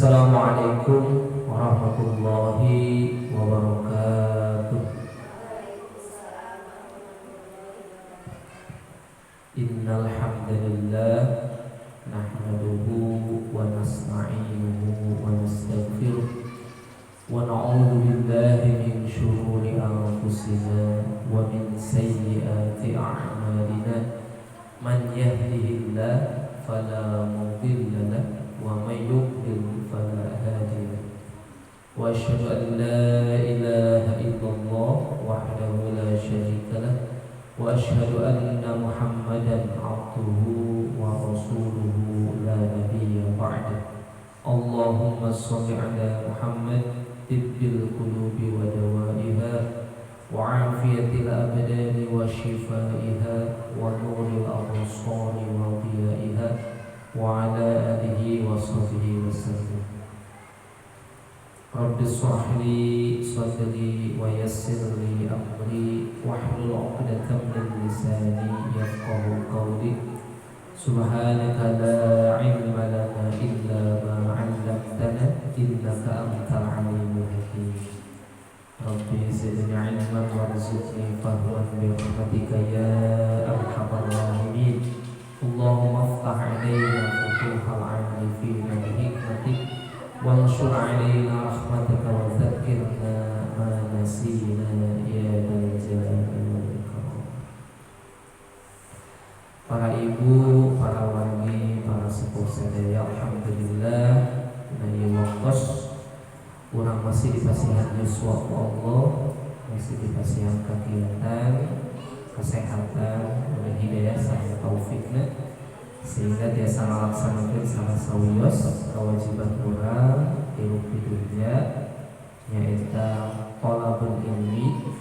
Assalamualaikum warahmatullahi wabarakatuh. Innal hamdalillah nahmaduhu wa nasta'inuhu wa nastaghfiruh wa na'udzu billahi min shururi anfusina wa min sayyiati a'malina. Man yahdihillahu fala mudilla lahu wa may yudlil fala hadiya lahu. Wa asyhadu an la ilaha illallah wahdahu la syarika lahu wa asyhadu anna Muhammadan abduhu wa rasuluhu la nabiyya ba'da. Allahumma shalli ala Muhammad tibbil qulubi wa dawaiha wa afiyatil abdani wa shifaiha wa nuril absari wa diyaiha wa ala alihi wa sahbihi wasallam. Rabbi shrah li sadri wa yassir li amri wahlul 'uqdatam min lisani yafqahu qawli. Subhanaka la 'ilma lana illa ma 'allamtana innaka antal 'alimul hakim. Rabbi zidni 'ilman warzuqni fahman bi rahmatika ya arhamar rahimin. Allahumma aftah 'alaina futuhal 'arifina bi hikmatik wanshur 'alaina rahmataka wa dzakkirna ma nasina ya dzal jalali wal ikram. Para ibu, para wargi, para sepuh sadaya, alhamdulillah naya waktos urang masih dipasihan yuswa Allah, masih dipasihan kegiatan, kesehatan, oleh hidayah sama taufikna, sehingga dia salah laksanakan salah sawios kewajiban orang hidup di dunia, yaitu thalabul ilmi,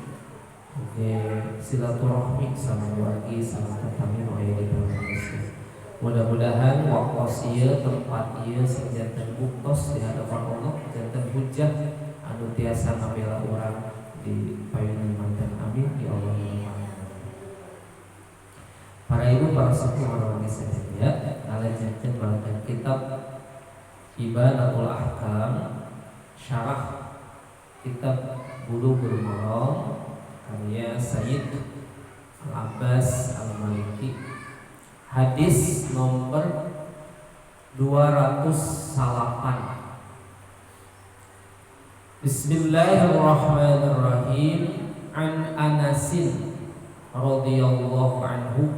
silaturahmi sama wargi sama tetangga aya di dalam Islam. Mudah-mudahan waktu ieu tempat ieu sing janten buktos di hadapan Allah, janten hujjah anu tiasa ngabela urang di payunan manten. Amin ya Allah. Para ibu, para sepuh, para wanita sekalian, kalian jangan bacakan kitab Ibanatul Ahkam, syarah kitab Bulughul Maram karya Sayyid Al-Abbas Al-Maliki, hadis nomor 208. Bismillahirrahmanirrahim. An Anasin radhiyallahu anhu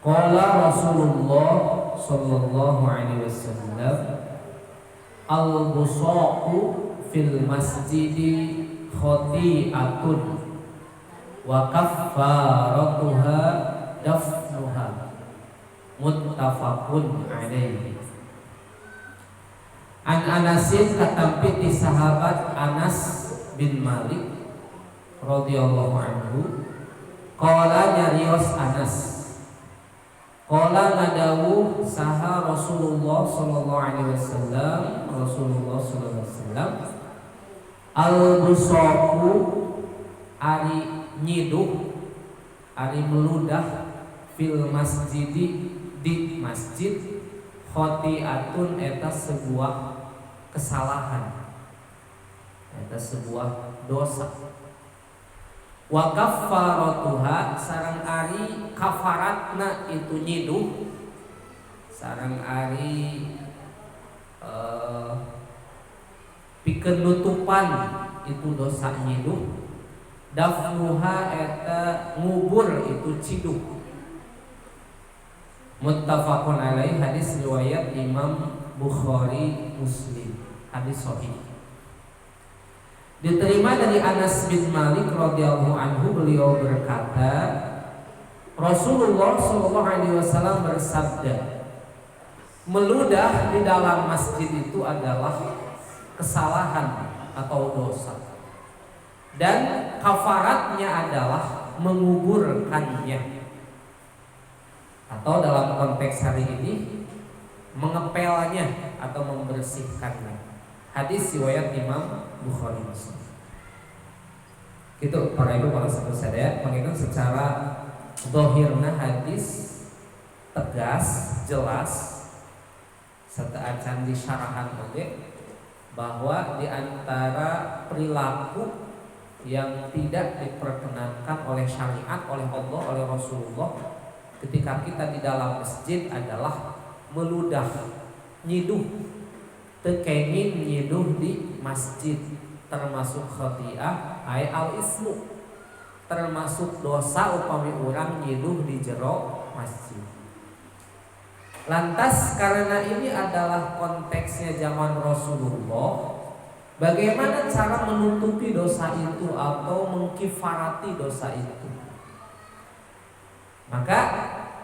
qala Rasulullah sallallahu alaihi wasallam al-busaqu fil masjidi khati'atun wa kaffaratuha dafnuha muttafaqun alaihi. An Anasin katampi ti sahabat Anas bin Malik radhiyallahu anhu qala nyarios Anas qala ngadawu saha Rasulullah sallallahu alaihi wasallam al-busaqu ari nyiduh ari meludah fil masjidi di masjid khotiatun eta sebuah kesalahan, eta sebuah dosa. Wa kaffaratuha sareng ari kafaratna itu nyiduh, sareng ari pikeun nutupan itu dosa nyiduh, dafnuha eta ngubur itu ciduh. Muttafaqun alaih, hadis riwayat Imam Bukhari Muslim, hadis sahih. Diterima dari Anas bin Malik radhiyallahu anhu, beliau berkata, Rasulullah sallallahu alaihi wasallam bersabda, meludah di dalam masjid itu adalah kesalahan atau dosa, dan kafaratnya adalah menguburkannya, atau dalam konteks hari ini mengepelnya atau membersihkannya. Hadis riwayat Imam Bukhari Muslim. Itu para ibu, para sahabat sadaya, mengingat secara zahirna hadis tegas, jelas, serta acan disyarahan oge bahwa di antara perilaku yang tidak diperkenankan oleh syariat, oleh Allah, oleh Rasulullah ketika kita di dalam masjid adalah meludah, nyiduh, tekengin nyiduh di masjid, termasuk khati'ah ay al-ismu, termasuk dosa upami urang nyiduh di jero masjid. Lantas karena ini adalah konteksnya zaman Rasulullah, bagaimana cara menutupi dosa itu atau mengkifarati dosa itu? Maka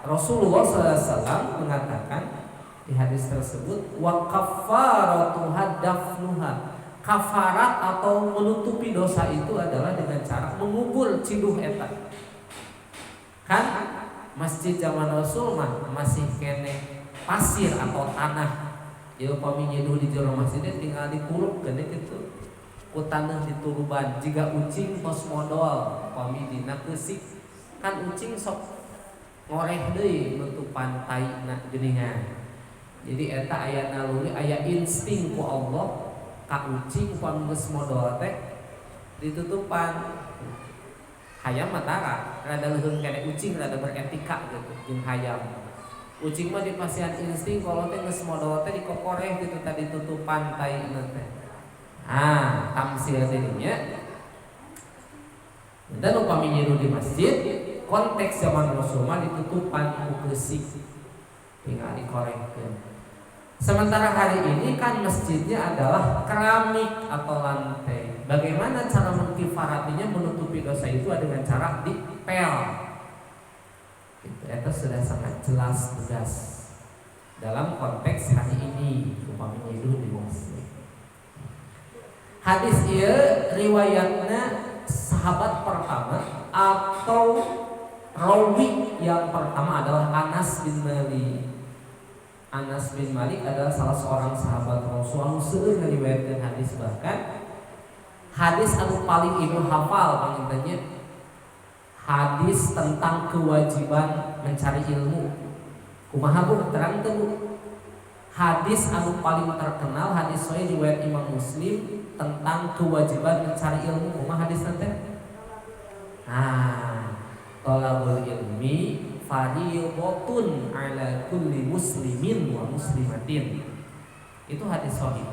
Rasulullah SAW mengatakan di hadis tersebut, wa kaffaratuha dafnuha, kafarat atau menutupi dosa itu adalah dengan cara mengubur ciduh eta. Kan masjid zaman Rasul masih kene pasir atau tanah. Jadi upami nyiduh di jero masjidnya tinggal dikuruk gede gitu. Ku tanah diturban. Jika ucing tos modal upami dina keusik, kan ucing sok ngoreh deui nutupan taina geuningan. Jadi eta aya naluri, aya insting ku Allah ka ucing upami geus modal teh ditutupan. Hayam matara rada leuheung kene ucing rada beretika gitu jeung hayam. Ucing mah dipasihan insting kalau teh geus modal teh dikokoreh gitu tadi tutupan taina teh. Tamsil tadinya. Dan upami nyiru di masjid, konteks zaman Rasulullah ditutupan ku keusik tinggal dikorehkeun. Sementara hari ini kan masjidnya adalah keramik atau lantai. Bagaimana cara mengkifaratinya, menutupi dosa itu dengan cara dipel. Itu sudah sangat jelas tegas dalam konteks hari ini upami nyiduh di masjid. Hadis ieu riwayatnya sahabat pertama atau rawi yang pertama adalah Anas bin Malik. Anas bin Malik adalah salah seorang sahabat Rasulullah seueur ngariwayatkeun hadis, bahkan hadis anu paling ibu hafal pangintennya hadis tentang kewajiban mencari ilmu. Kumaha Bu terang teu Bu? Hadis anu paling terkenal hadis sahih riwayat Imam Muslim tentang kewajiban mencari ilmu. Kumaha hadis teh? Thalabul ilmi fardhun ala kulli muslimin wa muslimatin. Itu hadis sahih.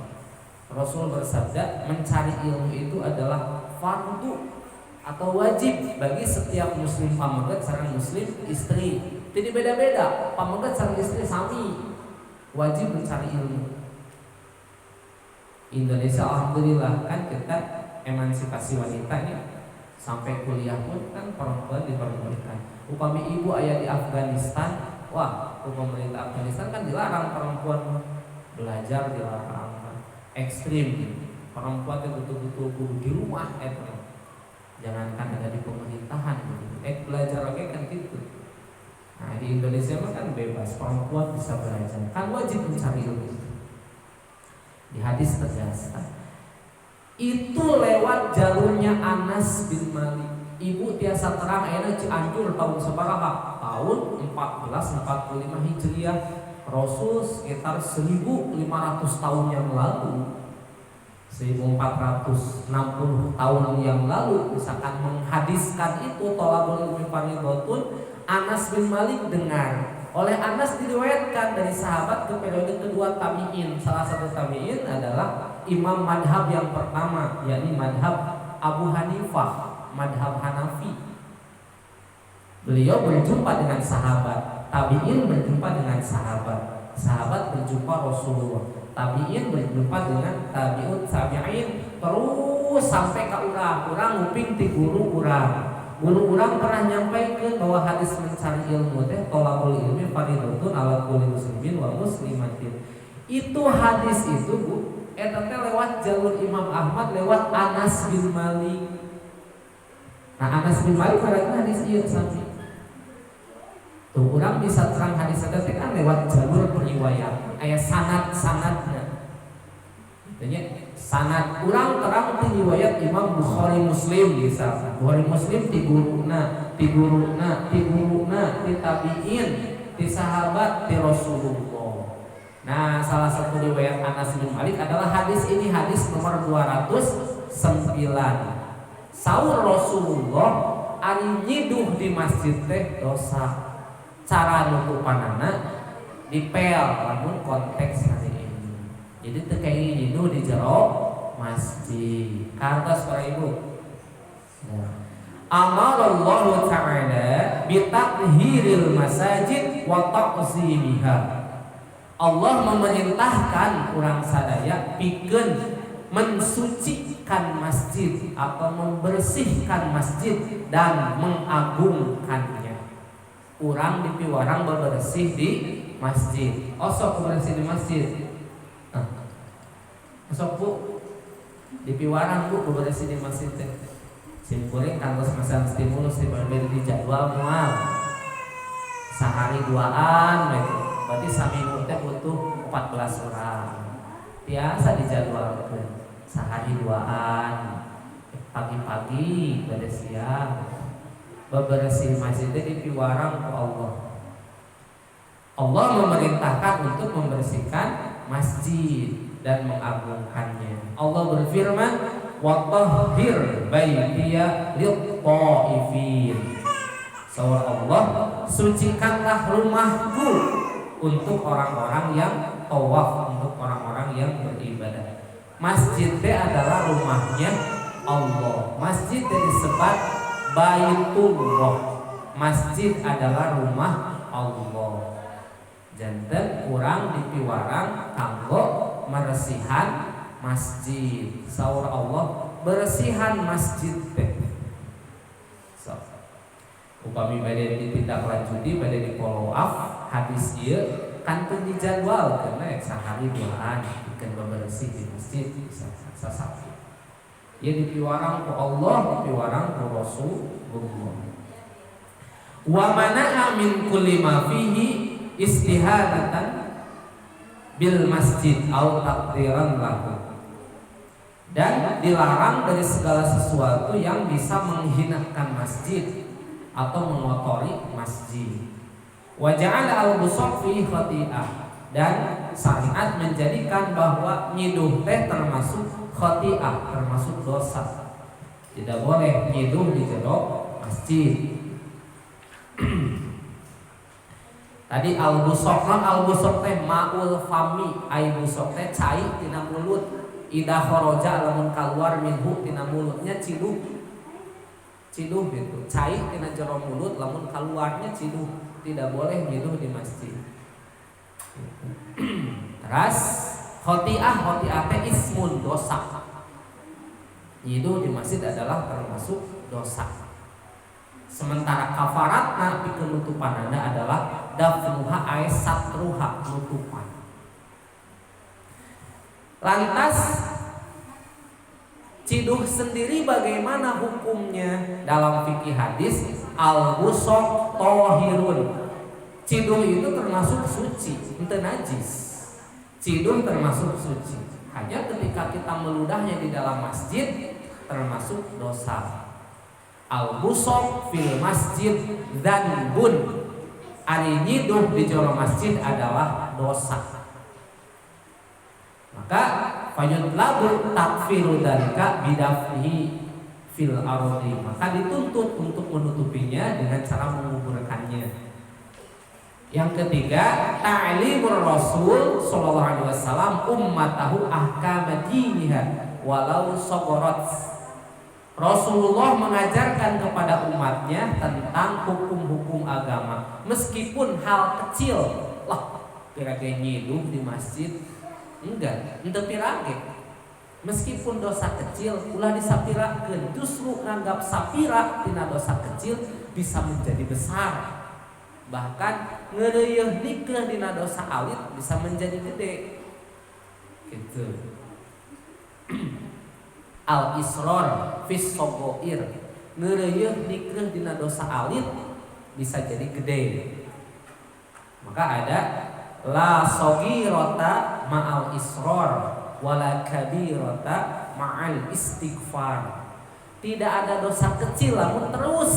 Rasul bersabda, mencari ilmu itu adalah fardu atau wajib bagi setiap muslim pamegat sareng muslim istri. Jadi beda-beda, pamegat sareng istri sami wajib mencari ilmu. Indonesia alhamdulillah kan kita emansipasi wanitanya, sampai kuliah pun kan perempuan diperbolehkan. Upami ibu ayah di Afghanistan, wah, pemerintah Afghanistan kan dilarang perempuan belajar, dilarang ekstrim. Perempuan itu betul-betul kudu di rumah, jangankan ada di pemerintahan, belajar lagi kan gitu. Nah di Indonesia mah kan bebas, perempuan bisa belajar, kan wajib mencari ilmu. Di hadis tegas, itu lewat jalurnya Anas bin Malik. Ibu tiasa terang ayeuna Cianjur tahun sabaraha? Tahun 1445 Hijriah. Rasul sekitar 1500 tahun yang lalu, 1460 tahun yang lalu misalkan menghadiskan itu thalabul ilmi fardhun. Anas bin Malik dengar. Oleh Anas diriwayatkan dari sahabat ke periode kedua tabi'in. Salah satu tabi'in adalah imam madhab yang pertama, yakni madhab Abu Hanifah, madhab Hanafi. Beliau berjumpa dengan sahabat, tabi'in berjumpa dengan sahabat, sahabat berjumpa Rasulullah, tabi'in berjumpa dengan tabi'ut tabi'in, terus sampai ke urang nguping ti guru urang. Guru urang pernah nyampaikan bahwa hadis mencari ilmu teh thalabul ilmi fardhun ala kulli muslimin wa muslimatin. Itu hadis itu Bu, eta teh lewat jalur Imam Ahmad lewat Anas bin Malik. Nah Anas bin Malik karena hadis ieu sami. Tuh urang bisa terang hadis eta teh kan lewat jalur periwayat, aya sanad-sanadna. Artinya sanad urang terang ti riwayat Imam Bukhari Muslim bisa. Bukhari Muslim ti guruna, ti tabi'in, ti sahabat, ti Rasulullah. Nah, salah satu riwayat Anas bin Malik adalah hadis ini, hadis nomor 209. Saur Rasulullah ari nyiduh di masjid teh dosa. Cara nutupanana dipel lamun konteks hari ini. Jadi teu kayak nyiduh di jero masjid. Kartos para ibu. Amarallahu ta'ala bitathhiril masajid wa ta'zimiha. Allah memerintahkan orang sadaya pikeun mensucikan masjid atau membersihkan masjid dan mengagungkannya. Urang dipiwarang bebersih di masjid. Osok bebersih di masjid. Osok bu dipiwarang bu bebersih di masjid teh. Simpuling kantos masang stimulus di jadwal mual. Sehari duaan gitu. Berarti saminggu teh butuh 14 orang. Biasa dijadwalkeun. Sehari duaan. Pagi-pagi pada siang. Bebersih masjid dipiwarang ke Allah. Allah memerintahkan untuk membersihkan masjid dan mengagungkannya. Allah berfirman, "Wa tahhir baitiya lit-thaifin." Sawar Allah, sucikanlah rumahku untuk orang-orang yang tawaf, untuk orang-orang yang beribadah. Masjid itu adalah rumahnya Allah. Masjid disebut Baitullah. Masjid adalah rumah Allah. Janten kurang dipiwarang kanggo meresihan masjid. Saur Allah, bersihan masjid teh. So, upami bade ditindaklanjuti, bade di follow up hadis ieu kantun dijadwal karena sehari duaan bikin bebersih di masjid bisa sasaki. Ia dipiwarang ku Allah, dipiwarang ku Rasulullah. Wa mana'a min kulli ma fihi istihadatan bil masjid au taqdiran lahu. Dan dilarang dari segala sesuatu yang bisa menghinakan masjid atau mengotori masjid. Wa ja'ala al-busaq fi khati'ah, dan syariat menjadikan bahwa nyiduh teh termasuk khati'ah, termasuk dosa. Tidak boleh nyiduh di jero masjid. Tadi al-busaq teh maul fami, ai busaq teh cai tina mulut. Ida kharaja lamun keluar minhu tina mulutnya ciduh gitu. Cai tina jero mulut lamun keluarnya ciduh. Tidak boleh nyiduh di masjid. Terus khoti'ah teh ismun, dosa. Nyiduh di masjid adalah termasuk dosa. Sementara kafaratna pikeun nutupanana adalah dafnuha ay satruha, nutupan. Lantas ciduh sendiri bagaimana hukumnya dalam fikih hadis? Al-busaq thahirun. Ciduh itu termasuk suci, itu najis. Ciduh termasuk suci. Hanya ketika kita meludahnya di dalam masjid termasuk dosa. Al-busaq fil masjid dzanbun. Ari nyiduh di jero masjid adalah dosa. Maka fayudlabu takfiru dalika bidafnihi fil ardi. Maka dituntut untuk menutupinya dengan cara menguburkannya. Yang ketiga, ta'limur Rasul sallallahu alaihi wasallam ummatahu ahkama diniha walau sagorat. Rasulullah mengajarkan kepada umatnya tentang hukum-hukum agama meskipun hal kecil. Lah, kira-kira nyiduh di masjid enggak, ente pirage. Meskipun dosa kecil ulah disapirakeun, justru nganggap sapira tina dosa kecil bisa menjadi besar. Bahkan ngeureuh nikah dina dosa alit bisa menjadi gede. Gitu. Al-israr fis sogoir, ngeureuh nikah dina dosa alit bisa jadi gede. Maka ada la sogirota ma'al israr wala kabirota ma'al istighfar. Tidak ada dosa kecil lamun terus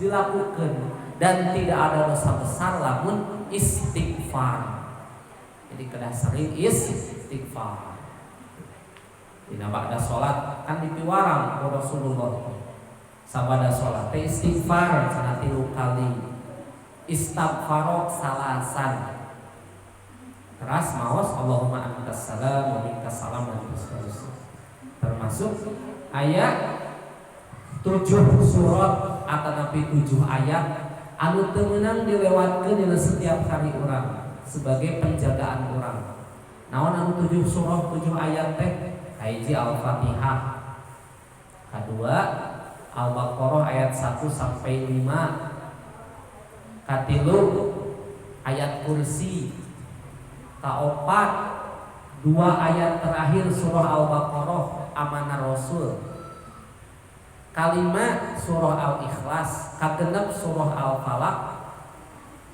dilakukan, dan tidak ada dosa besar lamun istighfar. Jadi kedah sering istighfar. Dina ba'da salat kan dipiwarang ku Rasulullah. Sabada salat teh istighfar cenah 3 kali. Istighfar salasan. Teras maos Allahumma antas salam wa minkas salam dan seterusnya. Termasuk ayat 7 surat atau nabi 7 ayat anu teu meunang dilewatkeun dina setiap hari urang sebagai penjagaan urang. Naon anu 7 surah 7 ayat teh? Hiji Al-Fatihah, kedua Al-Baqarah ayat 1 sampai 5, katilu ayat kursi, kaopat 2 ayat terakhir surah Al-Baqarah amanah Rasul, kalima surah Al-Ikhlas, kagenep surah Al-Falaq,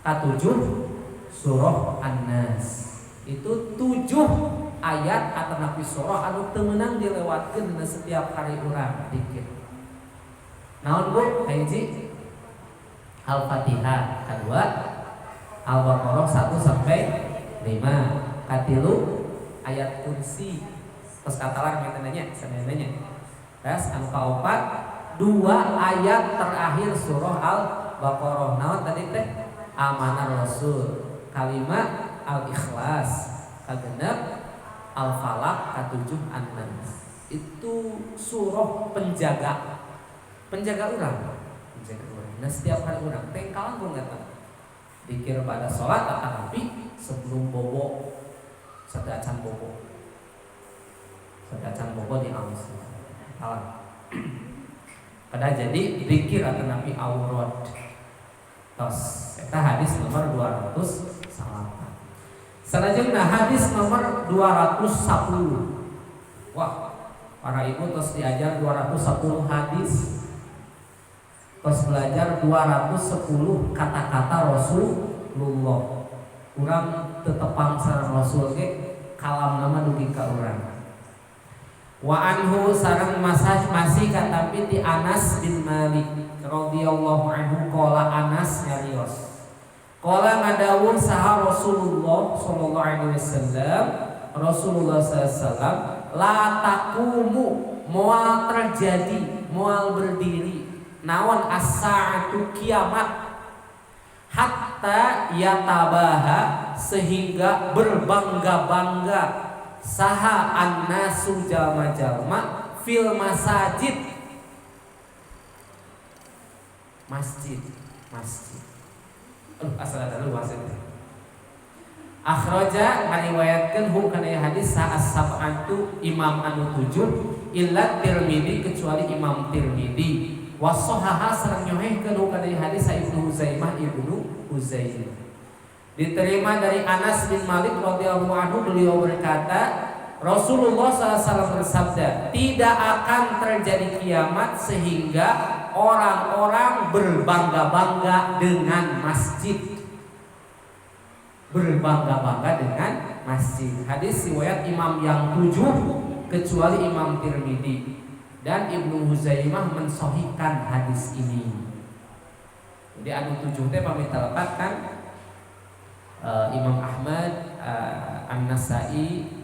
katujuh surah An-Nas. Itu 7 ayat atau nabi surah anu teu meunang dilewatkeun dina setiap hari urang dikir. Naon Bu? Hiji Al-Fatihah, kedua Al-Baqarah 1 sampai 5, katilu ayat kursi. Terus katalar kita nanya, sananya. Terus anu kaopat 2 ayat terakhir surah Al-Baqarah. Naon tadi teh? Amanah Rasul. Kalima Al-Ikhlas, kagenep Al-Falaq, katujuh An-Nas. Itu surah penjaga urang. Nah setiap hari urang teh kalangkung eta. Dikir pada salat atau nabi sebelum bobo sadacan bobo di amus. Salah. Pada jadi dikir atau nabi aurad. Tos eta hadis nomor 200 salapan. Selanjutnya hadis nomor 210. Wah, para ibu tos diajar 210 hadis. Tos belajar 210 kata-kata Rasulullah. Urang tetepang sareng Rasul ge kalam nama dugi ka urang. Wa anhu sareng masih katampi ti Anas bin Malik radhiyallahu anhu qala Anas nyarios. Qala ngadawuh saha Rasulullah sallallahu alaihi wasallam, Rasulullah sallallahu la taqumu moal terjadi, moal berdiri naon as-saatu kiamat hatta yatabaha sehingga berbangga-bangga saha annasu jalma-jalma fil masjid. Asal ada luas itu. Akhraja ngariwayatkeun hu kana hadis sa as-sab'atu imam anu 7 illa Tirmidzi kecuali Imam Tirmidzi. Wa sahaha sareng nyohehkeun hu kana hadis sa Ibnu Huzaimah. Diterima dari Anas bin Malik radhiyallahu anhu, beliau berkata Rasulullah SAW bersabda, tidak akan terjadi kiamat sehingga orang-orang berbangga-bangga dengan masjid. Berbangga-bangga dengan masjid. Hadis riwayat imam yang 7 kecuali Imam Tirmidzi, dan Ibnu Huzaimah mensahihkan hadis ini. Jadi anu 7 teh pamitalkan kan Imam Ahmad, An-Nasa'i,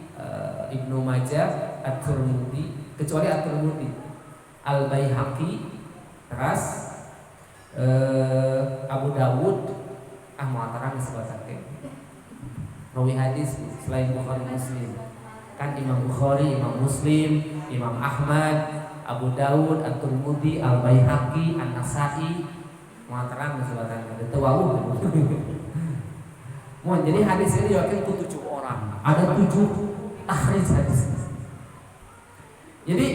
Ibnu Majah, At-Tirmidzi, kecuali At-Tirmidzi, Al-Baihaqi, teras Abu Dawud, muatarang disebutake. Rawi hadis selain Bukhari Muslim kan Imam Bukhari, Imam Muslim, Imam Ahmad, Abu Dawud, At-Tirmidzi, Al-Baihaqi, An-Nasa'i, muatarang disebutake. Itu wau. Jadi hadis ini diwakil 7 orang. Ada 7 tahrij hadis. Jadi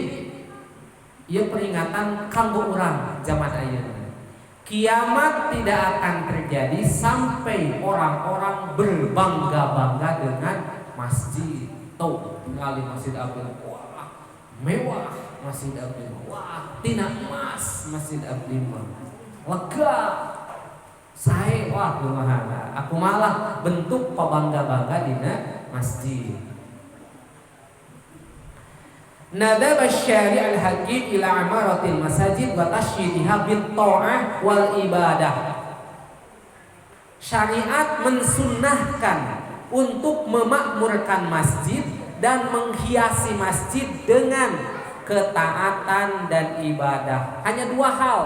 ia peringatan kanggo urang zaman ayeuna. Kiamat tidak akan terjadi sampai orang-orang berbangga-bangga dengan masjid. Tuh, ngali Masjid Abdul wah, mewah Masjid Abdul. Wah, tina emas Masjid Abdul. Lega. Sae wah kumaha. Aku malah bentuk pabangga-bangga dina masjid. Nadaba syari' al-hakim ila amaratil masajid wa tasyidiha bit ta'ah wal ibadah. Syariat mensunnahkan untuk memakmurkan masjid dan menghiasi masjid dengan ketaatan dan ibadah. Hanya dua hal.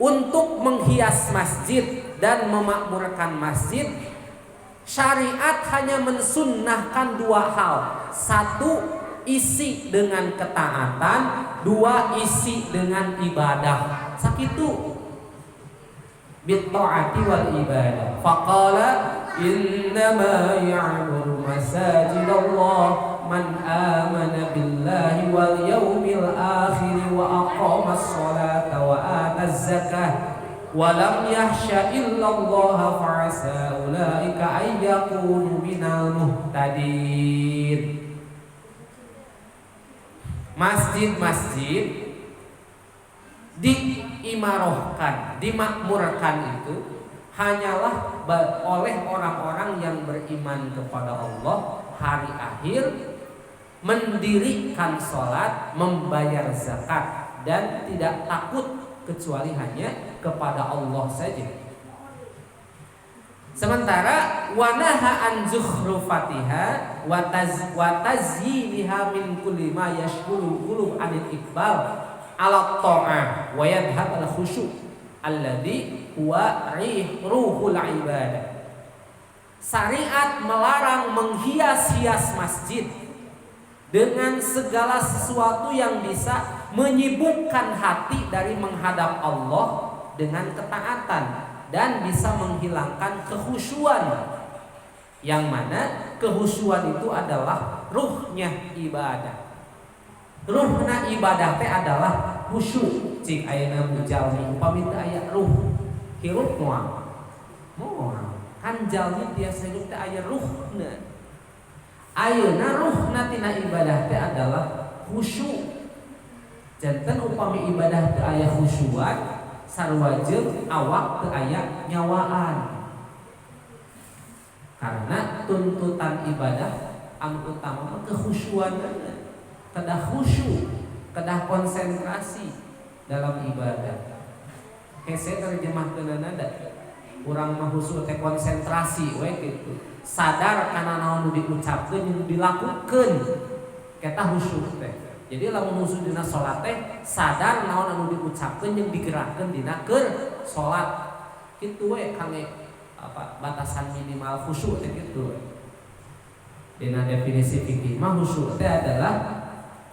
Untuk menghias masjid dan memakmurkan masjid, syariat hanya mensunnahkan dua hal. Satu, isi dengan ketaatan. Dua, isi dengan ibadah. Sakitu bitta'ati wal ibadah. Faqala innama ya'muru masajidallah man amana billahi wal yawmil akhir wa aqama as-salata wa ata az-zakah wa lam yahsha illallah fa'asa ulaika ay yakunu minal muhtadin. Masjid-masjid diimarohkan, dimakmurkan itu hanyalah oleh orang-orang yang beriman kepada Allah, hari akhir, mendirikan sholat, membayar zakat, dan tidak takut kecuali hanya kepada Allah saja. Sementara wanaha an zukhrufatiha wa tazyiniha min kulli ma yashghulu qulub anil iqbal ala ta'ah wa yadhhab al khusyu' alladhi huwa ruhul ibadah. Syariat melarang menghias-hias masjid dengan segala sesuatu yang bisa menyibukkan hati dari menghadap Allah dengan ketaatan dan bisa menghilangkan kekhusyuan, yang mana kekhusyuan itu adalah ruhnya ibadah. Ruhna ibadah teh adalah khusyuk. Cik ayeuna jalmi upami teu aya ruh, hirup moal. Kan jalmi tiasa hidup teh aya ruhna. Ayeuna ruhna tina ibadah teh adalah khusyuk. Janten upami ibadah teu aya khusyuan, sarua jeung awak teu aya nyawaan. Karena tuntutan ibadah anu utama mah kekhusyuan. Kedah khusyuk, kedah konsentrasi dalam ibadah. Hese terjemahkeun nada. Urang mah khusyuk teh konsentrasi we kitu. Sadar kana naon nu diucapkeun jeung dilakukeun. Eta khusyuk teh. Jadi lamun khusyuk dina salat teh sadar naon anu diucapkeun jeung digerakkeun dina keur salat. Kitu we kangge batasan minimal khusyuk teh kitu. Dina definisi fikih mah khusyuk teh adalah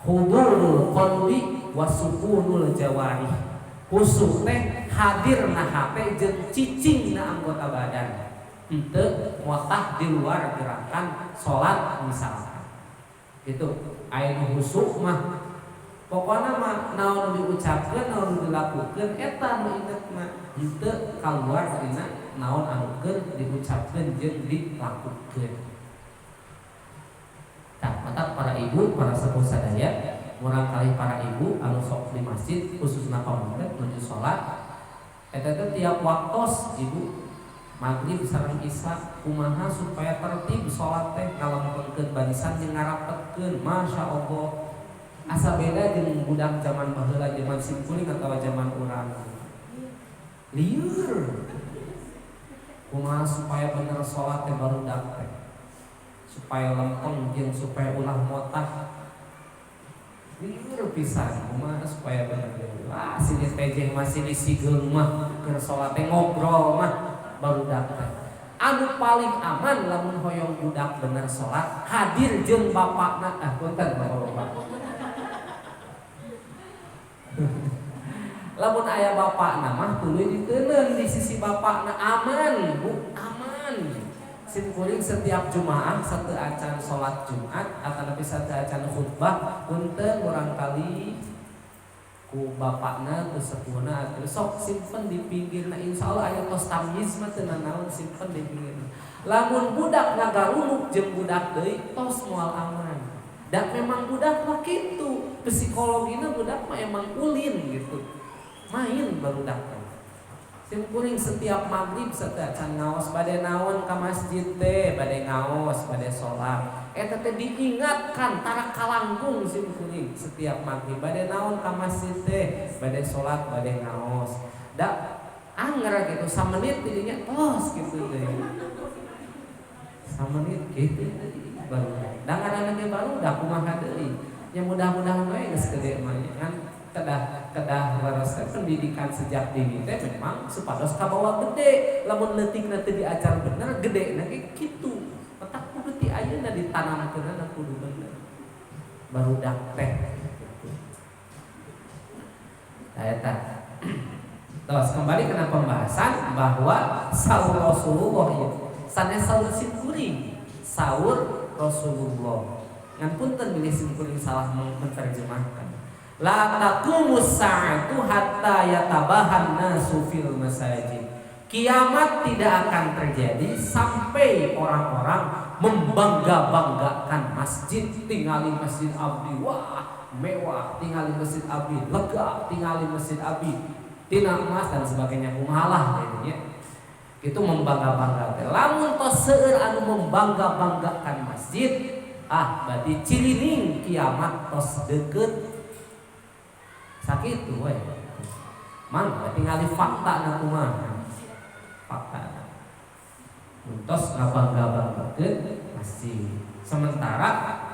hudurul qalbi wa sukunul jawarih. Khusyuk teh hadirna hate jeung cicingna anggota badan. Henteu motah di luar gerakan salat misalkan. Itu aya khusyuk mah pokona mah naon diucapkeun naon dilakukeun eta nu inget mah henteu kaluar dina naon anu keur diucapkeun jeung dilakukeun. Nah, mata para ibu, para sepuh sadaya, murang kali para ibu anu sok di masjid khususna pamurid menuju salat. Eta teh tiap waktos ibu maghrib sareng isya kumaha supaya tertib salat teh ngalampengkeun barisan jeung ngarapetkeun. Masyaallah. Asa beda jeung budak zaman baheula, zaman simkuring atawa zaman urang. Lieur. Kumaha supaya bener salat teh barudak teh. Supaya lempeng jeung supaya ulah motah. Lieur pisan kumaha supaya bener. Wah, sini teh masih disigeung mah keur salat teh ngobrol mah barudak teh. Anu paling aman lamun hoyong budak bener salat hadir jeung bapakna. Punten Bapak-bapak. Lamun aya bapakna mah tuluy diteuneun di sisi bapakna aman, Bu, aman. Simkuring setiap Jumaah satu acan sholat Jumat atau lebih satu acan khutbah punten urang kali ku bapakna ku sepuhna atuh sok simpen di pinggirna insyaallah aya tos tamyiz mah teu naon simpen di pinggirna. Lamun budak ngagarunuk jeung budak deui tos moal aman. Dan memang budak mah kitu, psikologina budak mah emang ulin gitu. Main barudak. Simkuring setiap maghrib setacan ngaos bade naon ka masjid teh, bade ngaos, bade salat. Eta teh diingatkan tara kalangkung simkuring setiap maghrib bade naon ka masjid teh, bade salat, bade ngaos. Da Angger gitu, 1 menit tidinya tos gitu deh. 1 menit gitu baru. Dangan ge baru udah kumaha deui. Ya mudah-mudahan we geus gede mah kan kedah lereskeun pendidikan sejak dini teh memang supados kabawa gede. Lamun leutikna teu diajar bener gedena ge kitu. Petak kudu ti ayeuna ditanamkeunna kudu bener. Barudak teh gitu. Eta. Terus kembali ke pembahasan bahwa sahur Rasulullah ya. Sanes sahur simkuring, sahur Rasulullah. Ngan punten bilih simkuring salah menterjemahkan. La taqumus sa'atu hatta yatabahan nasu fil masajid. Kiamat tidak akan terjadi sampai orang-orang membangga-banggakan masjid. Tingali masjid abdi, wah mewah. Tingali masjid abdi, lega. Tingali masjid abdi tina emas dan sebagainya kumaha gitu ya. Itu membangga-banggakan. Lamun tos seueur anu membangga-banggakan masjid, berarti cilining kiamat tos deukeut. Sakitu we. Mangga tingali faktana kumaha. Faktana. Tos ngabangga-banggakeun masjid. Sementara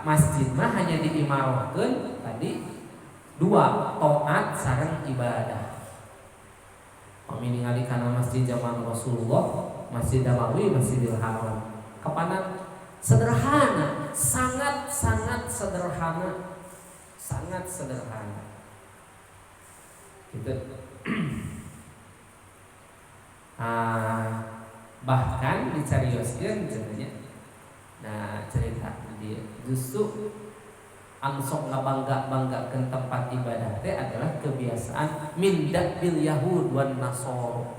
masjid mah hanya diimarahkeun tadi 2, taat sareng ibadah. Kami ningali kana masjid zaman Rasulullah, Masjid Nabawi, Masjidil Haram. Kepanan sederhana, sangat sederhana. Sangat sederhana. Gitu. Bahkan dicarioskeun cenanya. Nah, cerita dia justru ansok ngabangga-banggakeun tempat ibadah teh adalah kebiasaan min bil Yahud wan Nasara.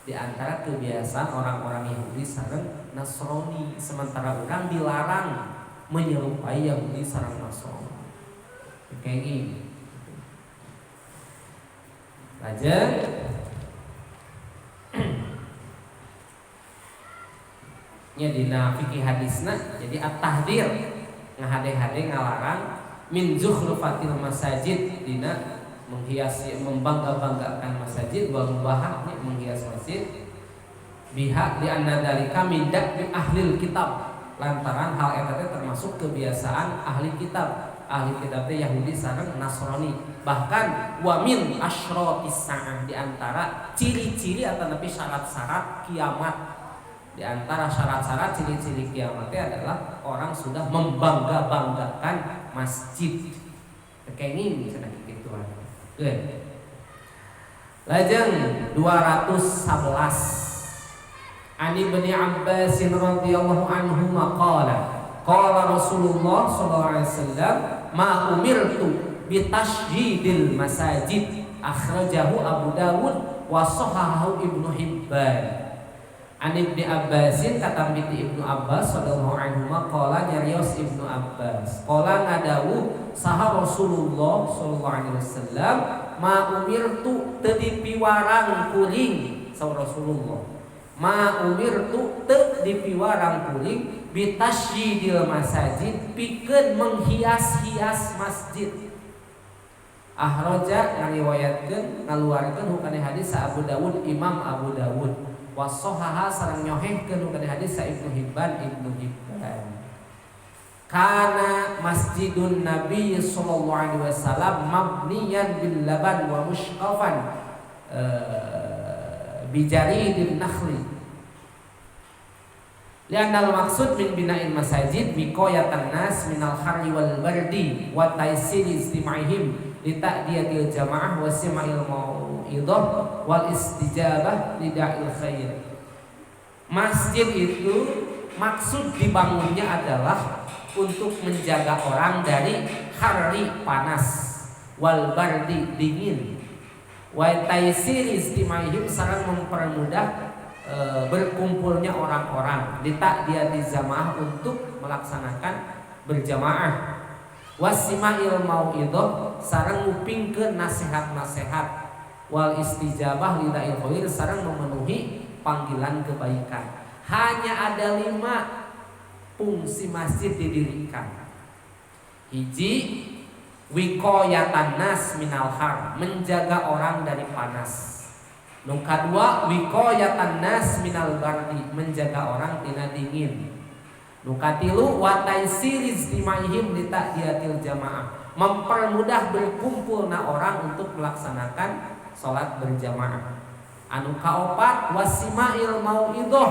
Di antara kebiasaan orang-orang Yahudi sareng Nasrani, sementara orang dilarang menyerupai Yahudi sareng Nasrani. Kayak gini. Lajeng nya dina fikih hadisna jadi at-tahdir ngahade-hade ngalarang min zukhrufatil masajid dina menghias membangga-banggakan masjid wal mubahahnya menghias masjid biha di anna dalika min dakbi ahlil kitab lantaran hal eta teh termasuk kebiasaan ahli kitab teh Yahudi sareng Nasrani bahkan wa min asyratis saah di antara ciri-ciri atau nepi syarat-syarat kiamat. Di antara syarat-syarat ciri-ciri kiamat adalah orang sudah membangga-banggakan masjid. Kayak ini misalnya gitu aja. Lajeng 211. Ani bin Abbas radhiyallahu anhu qala qala Rasulullah sallallahu alaihi wasallam ma umirtu bi tasjidil masajid akhrajahu Abu Dawud wa sahahahu Ibnu Hibban. An Ibnu Abbasin kata Ibnu Abbas sallallahu alaihi wasallam qala nyarios Ibnu Abbas qala ngadawu saha Rasulullah sallallahu alaihi wasallam ma umirtu teu dipiwarang kuring saha Rasulullah ma umirtu teu dipiwarang kuring bi tasydidil masajid pikeun menghias-hias masjid. Ahraja ngariwayatkeun ngaluarkeun hukana hadis Abu Dawud Imam Abu Dawud wasohaha sareng nyohehkeun kana hadis sa Ibnu Hibban. Kana masjidun Nabi sallallahu alaihi wasallam mabniyan bil laban wa mushqafan bijaridin nakhli. Lianna al-maqsud min bina'il masajid biqayatan nas minal harri wal bardi wa taysir istima'ihim li ta'diyatil jamaah wa sima'il mau'idhah wal istijabah lida'il khair. Masjid itu maksud dibangunnya adalah untuk menjaga orang dari harri panas wal bardi dingin wa taysir istima'ihim sareng mempermudah berkumpulnya orang-orang di ta'diyati jamaah untuk melaksanakan berjamaah wasima'il mau'idhah sareng ngupingkeun nasihat-nasihat wal istijabah lida'il khair sareng memenuhi panggilan kebaikan. Hanya ada 5 fungsi masjid didirikan. Hiji, wiqayatan nas minal har, menjaga orang dari panas. Nu kadua wiqayatan nas minal bardi, menjaga orang tina dingin. Nu katilu wa taysiriz dimaihim li ta'diyatil jamaah, mempermudah berkumpulna orang untuk melaksanakan salat berjamaah. Anu kaopat wasimail mauidhah,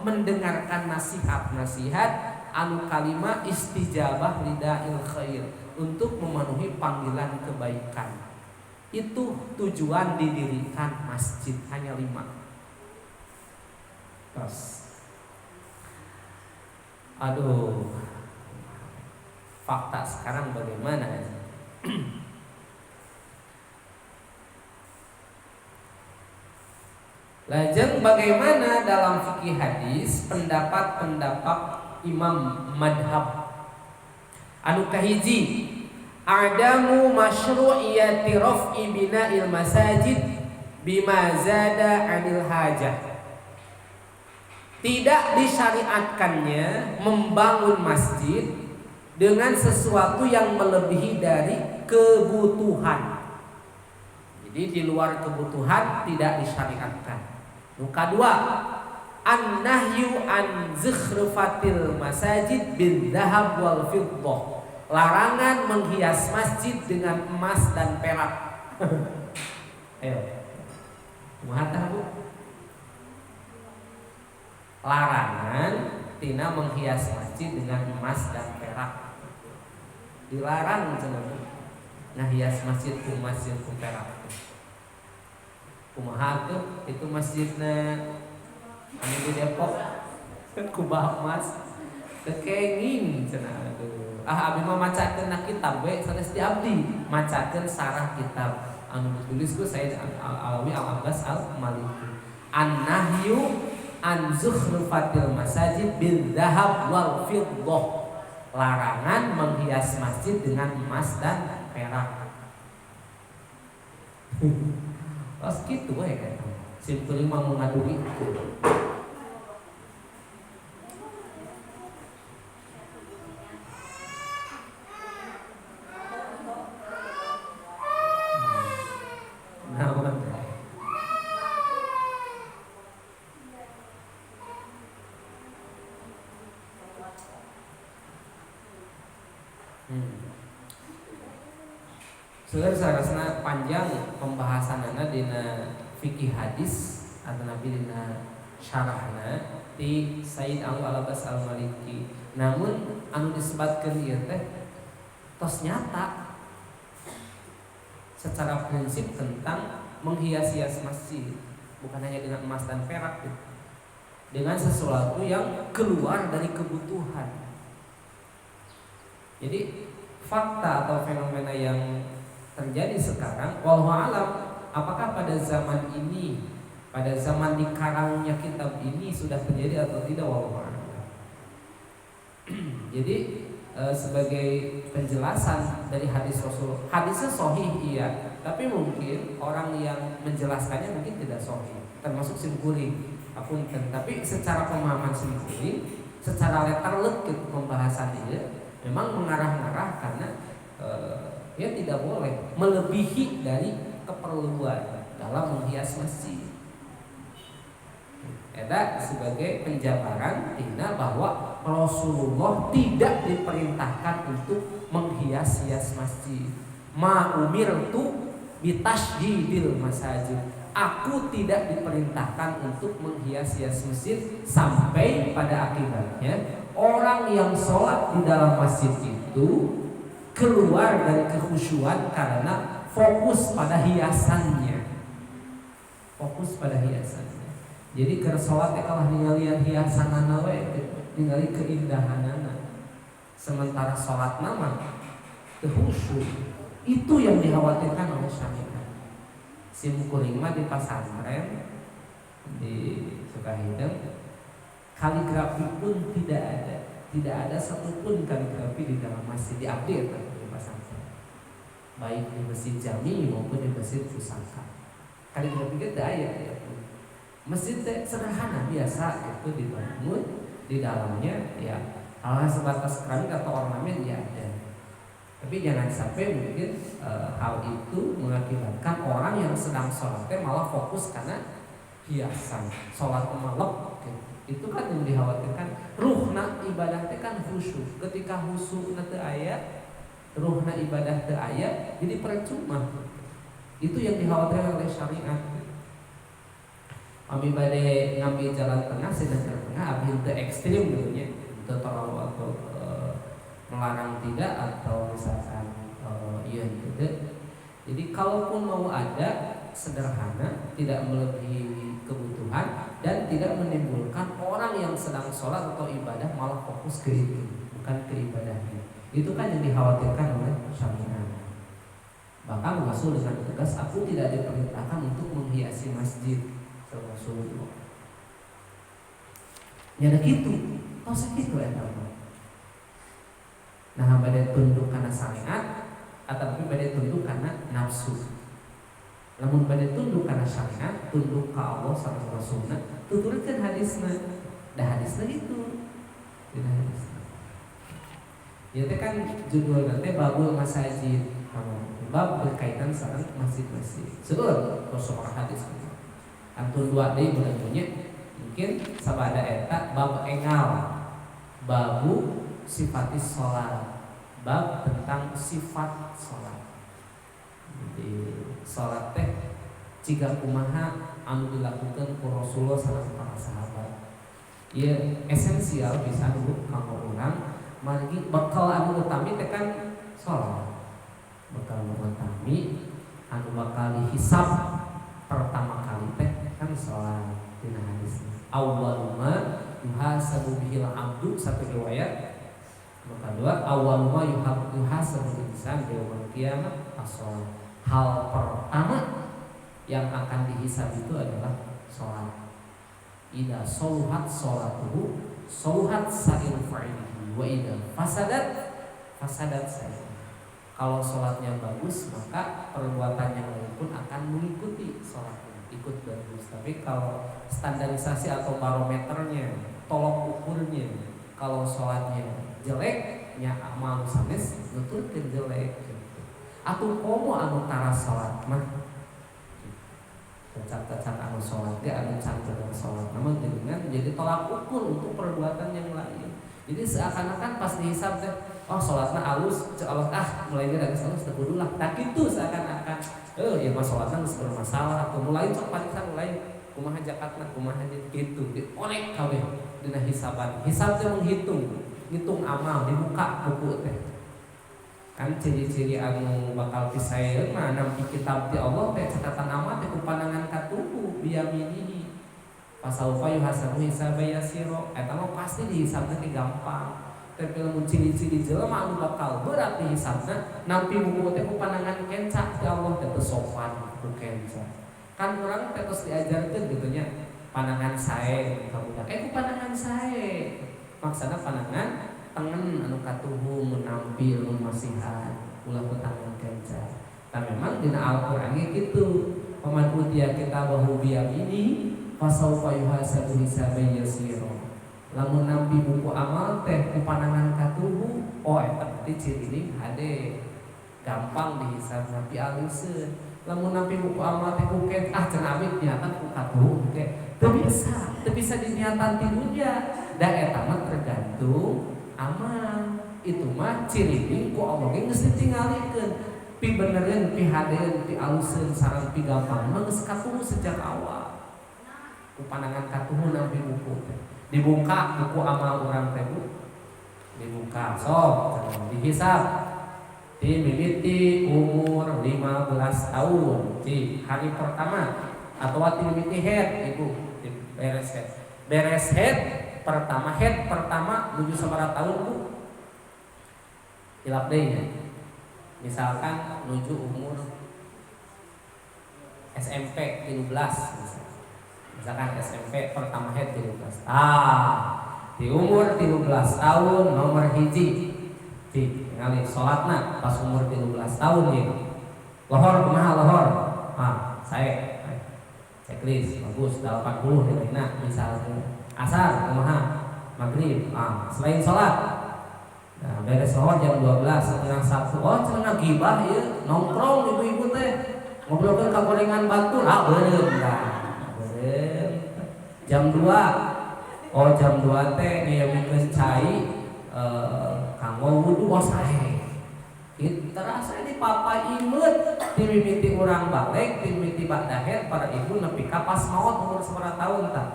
mendengarkan nasihat-nasihat. Anu kalima istijabah lidail khair, untuk memenuhi panggilan kebaikan. Itu tujuan didirikan masjid, hanya 5. Terus, aduh, fakta sekarang bagaimana? Lajeng bagaimana dalam fikih hadis pendapat-pendapat imam madhab? Anu kahiji, adamu masyru'iyati raf'i bina'il masajid bima zada 'anil hajah. Tidak disyariatkannya membangun masjid dengan sesuatu yang melebihi dari kebutuhan. Jadi di luar kebutuhan tidak disyariatkan. Yang kedua, an-nahyu an zikhrufatil masajid bil dhahab wal fiddah. Larangan menghias masjid dengan emas dan perak. Ayo, kumaha Bu? Larangan tina menghias masjid dengan emas dan perak. Dilarang cenah ngahias masjid ku emas jeung ku perak. Kumaha tuh? Itu masjidna anu di Depok ku bah emas kekenging cenah. Abi mah macakeun na kitab we sanes di abdi macakeun sarah kitab anu ditulis ku Sayyid Alawi Al-Abbas Al-Maliki. An-nahyu an zukhrufatil masajid bil dhahab wal fiddah. Larangan menghias masjid dengan emas dan perak. Pas gitu we kan. Simpel mah mengadu itu. Saudara sarasna panjang pembahasanana dina fikih hadis atau nabi dina syarahna di Sayyid Al-Abbas Al-Maliki. Namun anu disebutkeun ieu teh tos nyata secara prinsip tentang menghias-hias masjid, bukan hanya dengan emas dan perak, dengan sesuatu yang keluar dari kebutuhan. Jadi fakta atau fenomena yang terjadi sekarang, wallahu alam, apakah pada zaman ini, pada zaman dikarangnya kitab ini sudah terjadi atau tidak, wallahu alam. Jadi sebagai penjelasan dari hadis Rasul, hadisnya sahih iya, tapi mungkin orang yang menjelaskannya mungkin tidak sahih, termasuk simkuling. Tapi secara pemahaman simkuling, secara letterlet pembahasan ini memang mengarah-arah karena ya tidak boleh melebihi dari keperluan dalam menghias masjid. Eta sebagai penjabaran tina bahwa Rasulullah tidak diperintahkan untuk menghias-hias masjid. Ma umirtu bitasydidil masajid. Aku tidak diperintahkan untuk menghias-hias masjid, sampai pada akibatnya orang yang sholat di dalam masjid itu keluar dari kekhusyuan karena fokus pada hiasannya. Fokus pada hiasannya. Jadi keur salat teh kalah ningali hiasanana we, ningali keindahanana. Sementara salat nama teu khusyuk. Itu yang dikhawatirkan oleh syariat. Simkuring mah di pesantren di Sukahideng kaligrafi pun tidak ada satupun kaligrafi di dalam masjid di update di pesantren, baik di masjid Jami maupun di masjid Pusaka. Kaligrafi kita ada ya. Masjid sederhana biasa itu dibangun, di dalamnya ya hal sebatas keramik atau ornamen ya ada. Tapi jangan sampai mungkin hal itu mengakibatkan orang yang sedang sholat malah fokus karena hiasan sholat malam gitu. Itu kan yang dikhawatirkan. Ruhna ibadah teh kan khusyuk. Ketika khusyuk teu aya, ruhna ibadah teu aya, jadi percuma. Itu yang dikhawatirkan oleh syariat. Kami bade ngambil jalan tengah, sedang tengah, abdi teu ekstrim gitu nya, teu terlalu atau melarang tidak atau misalkan iya gitu. Jadi kalaupun mau ada sederhana, tidak melebihi kebutuhan dan tidak menimbulkan orang yang sedang sholat atau ibadah malah fokus ke itu, bukan ke ibadahnya. Itu kan yang dikhawatirkan oleh syariat. Bahkan Rasul dengan tegas, aku tidak diperintahkan untuk menghiasi masjid. Rasulullah. Ya ada gitu, oh segitu ya teman. Nah, badai tunduk karena syariat, atau badai tunduk karena nafsu. Namun badai tunduk karena syariat, tunduk ke Allah sama Rasulnya, tuturkan hadisnya. Dah hadisnya gitu. Tidak hadisnya. Ya itu kan judul nanti babul masajid. Bab berkaitan sama masjid-masjid. Sebelum kosong hadis. Antun dua deui benernya mungkin sabada eta bab engal babu sifatis sholat, bab tentang sifat sholat. Jadi sholat teh ciga kumaha anu dilakukan ku Rasulullah sareng para sahabat. Ieu esensial bisa dulu kanggo urang margi bekal anu utami teh kan sholat. Bekal anu utami anu bakal dihisab pertama kali teh kan sholat. Dina hadis awaluma yuhasabu bihil abdu, satu riwayat. Maka dua awaluma yuhasabu insan yaumul qiyamah as-sholat. Hal pertama yang akan dihisab itu adalah sholat. Ida soluhat sholatuhu soluhat sa'il fa'ilihi wa ida fasadat sa'il. Kalau sholatnya bagus maka perbuatan yang lain pun akan mengikuti sholatnya, ikut bagus. Tapi kalau standarisasi atau barometernya, tolok ukurnya, kalau sholatnya jelek, nya amal sanes nuturkeun jelek. Atuh komo anu tara sholat mah cacat anu sholat ge anu cacat anu sholat namun dengan jadi tolak ukur untuk perbuatan yang lain. Jadi seakan-akan pas dihisab teh oh sholatna alus Allah mulai dari alus teh kudu lah tak kitu seakan-akan ieu mah sholatna geus bermasalah atau mulai sok parisan mulai kumaha zakatna kumaha kitu diorek kabeh dina hisaban. Hisab teh menghitung amal dibuka buku teh. Kan ciri-ciri anu bakal pisaeun mah nampi kitab ti Allah teh catatan amal teh ku pandangan katuhu biyaminihi pasaufa yuhasabu hisaban yasiro eta mah pasti dihisabna teh gampang. Tapi lamun ciri-ciri jelema anu bakal berat dihisabna nampi buku teh ku pandangan kenca ti Allah teh sopan ku kenca. Kan urang teh tos diajarkeun gitu nya pandangan sae ka budak ku pandangan sae maksudna pandangan tangan anu katuhu menampil memasihan ulah tangan kenca. Nah memang dina Al-Qur'an gitu. Paman utiya kitabahu biyamini fasaufa yuhasabu hisaban yasira. Lamun nampi buku amal teh ku pandangan katuhu, oh eta berarti ciri ini hade gampang dihisab nampi aluseun. Lamun nampi buku amal teh ku ken cenah abdi niatan ku katuhu ke teu bisa diniatan ti dunya. Da eta mah tergantung amal. Itu mah ciri ku Allah ge geus ditingalikeun. Pi benereun, pi hadeun, pi aluseun sareng pi gampang mah geus katuhu sejak awal. Ku pandangan katuhu nampi buku teh. Dibuka buku amal orang teh dibuka sok dihisab di mimiti umur 15 tahun di hari pertama atau di mimiti head ibu beres head pertama menuju sabaraha tahun bu hilap deui nya misalkan menuju umur SMP 13 misalkan SMP pertama head 13 di umur 13 tahun nomor hiji ngali sholatna pas umur 13 tahun ya lohor kumaha lohor saya checklist bagus 80 nilainya misalnya asar kumaha maghrib selain sholat Nah, beres sholat jam 12 setengah 1. Oh, cenah gibah ieu, nongkrong ibu-ibu teh. Ngobrolkeun ka gorengan batur, beureum tah. Beureum. Jam 2. Oh, jam 2 teh ngayamikeun cai kanggo wudu sae. Kita rasa di papa imut, timimiti urang balik, timimiti badaher para ibu nepi ka pas maot umur 9 tahun tah.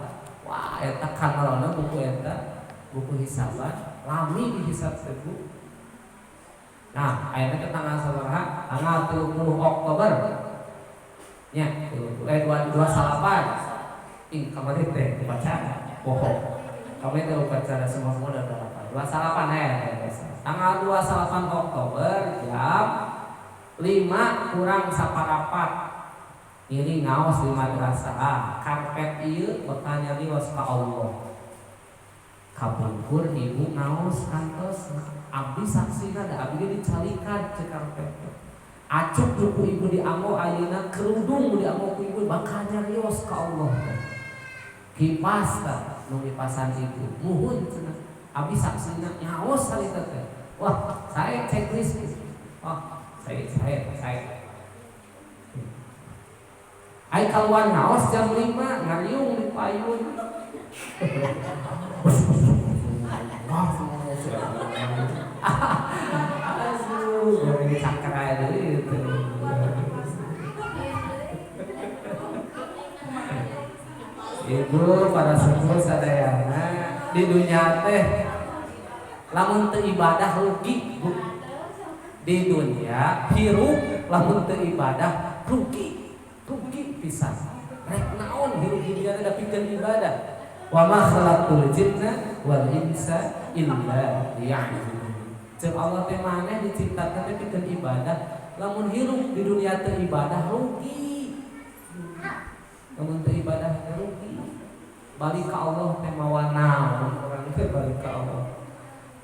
Wah, eta kanalona buku eta, buku hisaban, lami dihisab sebu. Nah, ayeuna ke tanggal sabaraha? Tanggal 30 Oktober. Nya, 28. Kamari teh dibaca bohong. Kami teh upacara semua udah berapa? 28 tanggal 28 Oktober jam 5 kurang saparapat. Ini ngaos di madrasah. Karpet ieu bertanya liwas ka Allah. Kapungkur ibu ngaos kantos abdi saksina da abdi dicalikan cek karpet. Acuk buku ibu dianggo ayeuna kerudung dianggo ku ibu bakanya liwas ka Allah. Kipas tah nu kipasan ibu. Muhun cenah. Abdi saksina ngaos salita teh. Wah, saya checklist. Wah, saya. Ai kaluan ngaos jam 5 ngariung di payun. Aduh, ini cakar aja itu. Ibu pada sepuh sadayana di dunia teh lamun teu ibadah rugi, Bu. Di dunia hirup lamun teu ibadah rugi pisan. Rek naon hirup di dunia teh pikeun ibadah. Wa ma khalaqul jinna wal insa illa liya'budun. Ceuk Allah teh maneh diciptakeun teh pikeun ibadah, lamun hirup di dunia teu ibadah rugi. Lamun teu ibadah teh rugi. Balik ka Allah teh mawa naon urang teh balik ka Allah.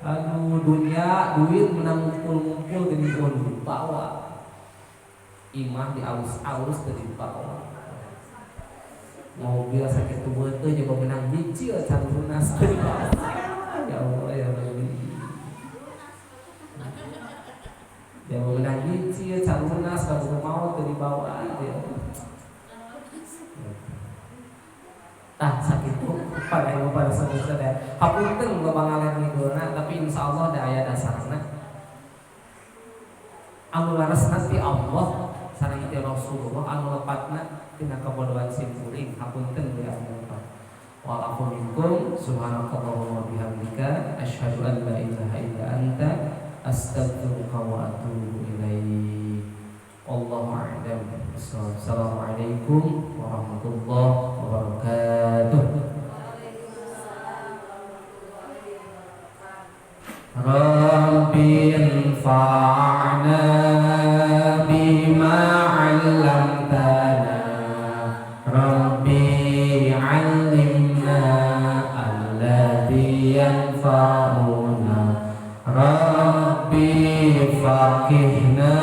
Aduh, dunia duit menang ngumpul-ngumpul geuning pun bawa. Imah di alus-alus teu dibawa. Mobil sakit tubuh teu coba menang bicil can lunas teu dibawa. Ya Allah ya Rabbi. Ya menang bicil can lunas kabur maut teu dibawa ya. Tah sakitu pada ibu pada sadaya. Hapunten loba ngalen miguna tapi insyaallah da aya dasarna. Anu laresna ti Allah sareng ti Rasulullah anu lepatna tina kabodohan simpuring. Hapunten ya Allah. Wa aqulu minkum subhanakallahumma bihamdika asyhadu an la ilaha illa anta astaghfiruka wa atubu ilaik. Allahu a'lam. Assalamualaikum warahmatullahi wabarakatuh. Rabbin fa'na bima 'allamtana. Rabbi 'allimna alladhi yanfa'una. Rabbi faqihna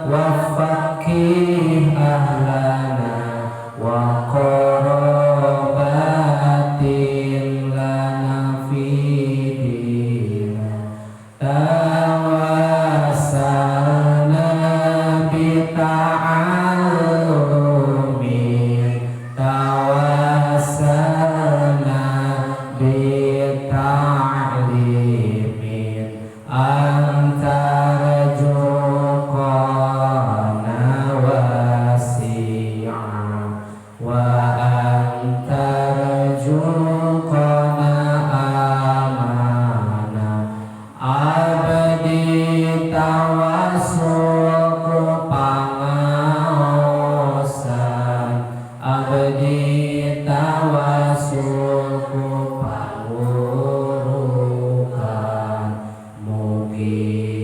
wa faqih ahlana wa qarabatin lana fi dina tawassana bi ta'allumin tawassana bi ta'limin antara mugi